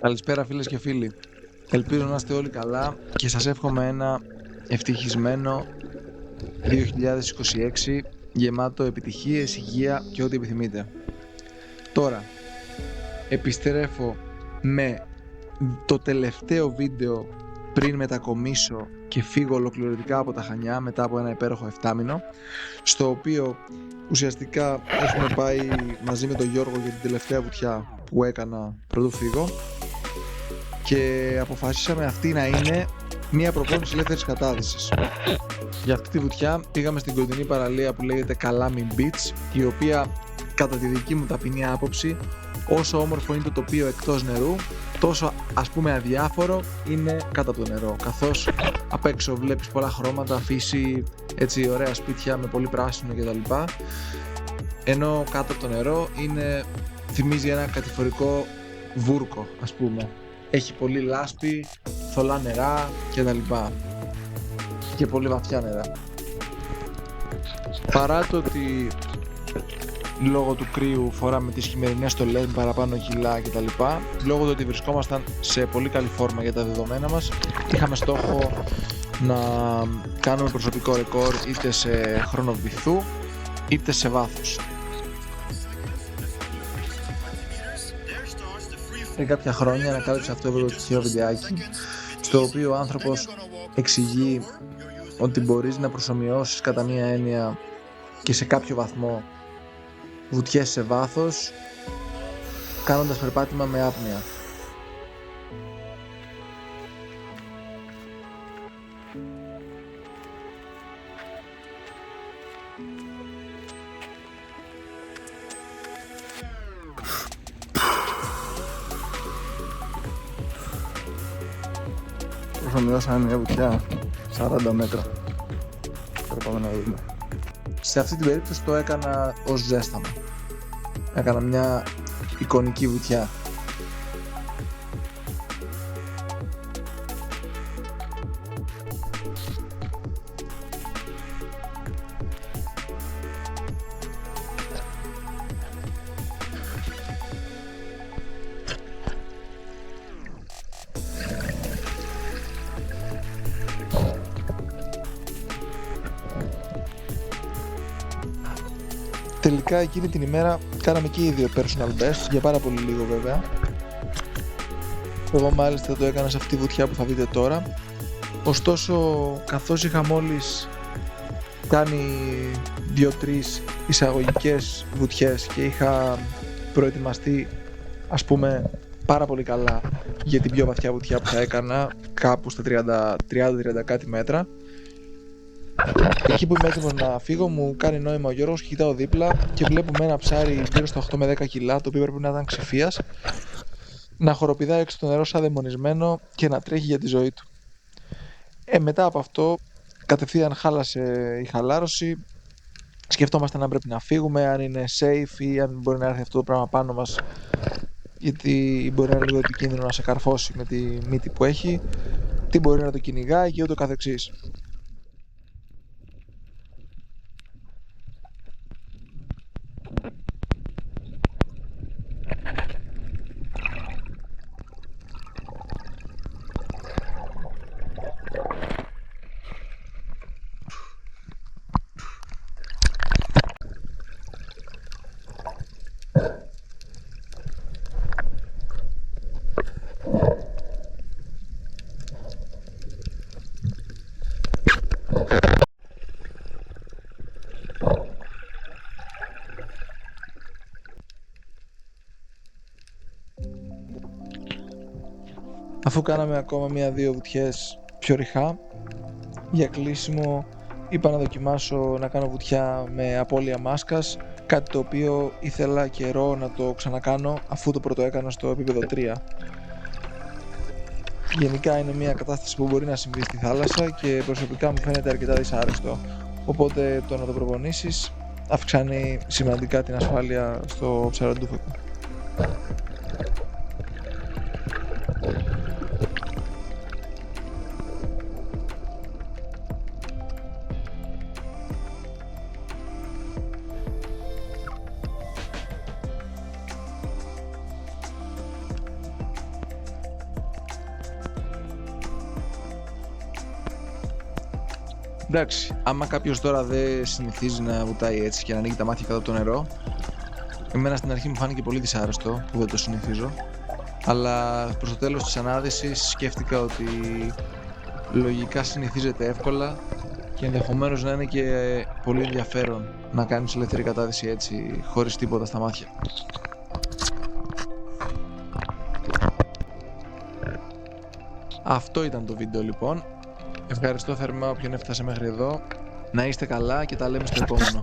Καλησπέρα φίλες και φίλοι. Ελπίζω να είστε όλοι καλά και σας εύχομαι ένα ευτυχισμένο 2026 γεμάτο επιτυχίες, υγεία και ό,τι επιθυμείτε. Τώρα, επιστρέφω με το τελευταίο βίντεο πριν μετακομίσω και φύγω ολοκληρωτικά από τα Χανιά μετά από ένα υπέροχο 7 μήνο, στο οποίο ουσιαστικά έχουμε πάει μαζί με τον Γιώργο για την τελευταία βουτιά που έκανα πρωτού φύγω και αποφασίσαμε αυτή να είναι μια προπόνηση ελεύθερης κατάδυσης. Για αυτή τη βουτιά πήγαμε στην κοντινή παραλία που λέγεται Καλάμι Beach, η οποία κατά τη δική μου ταπεινή άποψη, όσο όμορφο είναι το τοπίο εκτός νερού, τόσο ας πούμε αδιάφορο είναι κάτω από το νερό, καθώς απ' έξω βλέπεις πολλά χρώματα, φύση, έτσι ωραία σπίτια με πολύ πράσινο κτλ, ενώ κάτω από το νερό θυμίζει ένα κατηφορικό βούρκο, ας πούμε. Έχει πολύ λάσπη, θολά νερά κτλ. Και πολύ βαθιά νερά. Παρά το ότι λόγω του κρύου φοράμε τις χειμερινές στολές με παραπάνω κιλά κτλ, λόγω του ότι βρισκόμασταν σε πολύ καλή φόρμα για τα δεδομένα μας, είχαμε στόχο να κάνουμε προσωπικό ρεκόρ είτε σε χρόνο βυθού είτε σε βάθος. Πριν κάποια χρόνια ανακάλυψα αυτό το τυχαίο βιντεάκι, στο οποίο ο άνθρωπος εξηγεί ότι μπορείς να προσομοιώσεις κατά μία έννοια και σε κάποιο βαθμό βουτιές σε βάθος κάνοντας περπάτημα με άπνοια. Προσομοιώσαμε μια βουτιά 40 μέτρα. Τώρα πάμε να δούμε. Σε αυτή την περίπτωση το έκανα ως ζέσταμα. Έκανα μια εικονική βουτιά. Τελικά εκείνη την ημέρα κάναμε και οι δύο personal best, για πάρα πολύ λίγο βέβαια. Εγώ μάλιστα το έκανα σε αυτή τη βουτιά που θα δείτε τώρα. Ωστόσο, καθώς είχα μόλις κάνει 2-3 εισαγωγικές βουτιές και είχα προετοιμαστεί, ας πούμε, πάρα πολύ καλά για την πιο βαθιά βουτιά που θα έκανα, κάπου στα 30 κάτι μέτρα, εκεί που είμαι έτοιμος να φύγω, μου κάνει νόημα ο Γιώργος και κοιτάω δίπλα και βλέπουμε ένα ψάρι γύρω στα 8 με 10 κιλά, το οποίο πρέπει να ήταν ξηφίας, να χοροπηδάει έξω στο νερό σαν δαιμονισμένο και να τρέχει για τη ζωή του. Μετά από αυτό κατευθείαν χάλασε η χαλάρωση. Σκεφτόμαστε αν πρέπει να φύγουμε, αν είναι safe ή αν μπορεί να έρθει αυτό το πράγμα πάνω μας, γιατί μπορεί να είναι λίγο επικίνδυνο να σε καρφώσει με τη μύτη που έχει, τι μπορεί να το κυνηγάει και ούτω καθεξής. Αφού κάναμε ακόμα μία-δύο βουτιές πιο ρηχά, για κλείσιμο είπα να δοκιμάσω να κάνω βουτιά με απώλεια μάσκας, κάτι το οποίο ήθελα καιρό να το ξανακάνω αφού το πρώτο έκανα στο επίπεδο 3. Γενικά είναι μια κατάσταση που μπορεί να συμβεί στη θάλασσα και προσωπικά μου φαίνεται αρκετά δυσάρεστο, οπότε το να το προπονήσεις αυξάνει σημαντικά την ασφάλεια στο ψαροντούφεκο. Εντάξει, άμα κάποιος τώρα δεν συνηθίζει να βουτάει έτσι και να ανοίγει τα μάτια κάτω από το νερό, εμένα στην αρχή μου φάνηκε πολύ δυσάρεστο που δεν το συνηθίζω, αλλά προς το τέλος της ανάδυσης σκέφτηκα ότι λογικά συνηθίζεται εύκολα και ενδεχομένως να είναι και πολύ ενδιαφέρον να κάνεις ελεύθερη κατάδυση έτσι, χωρίς τίποτα στα μάτια. Αυτό ήταν το βίντεο λοιπόν. Ευχαριστώ θερμά όποιον έφτασε μέχρι εδώ. Να είστε καλά και τα λέμε στο επόμενο.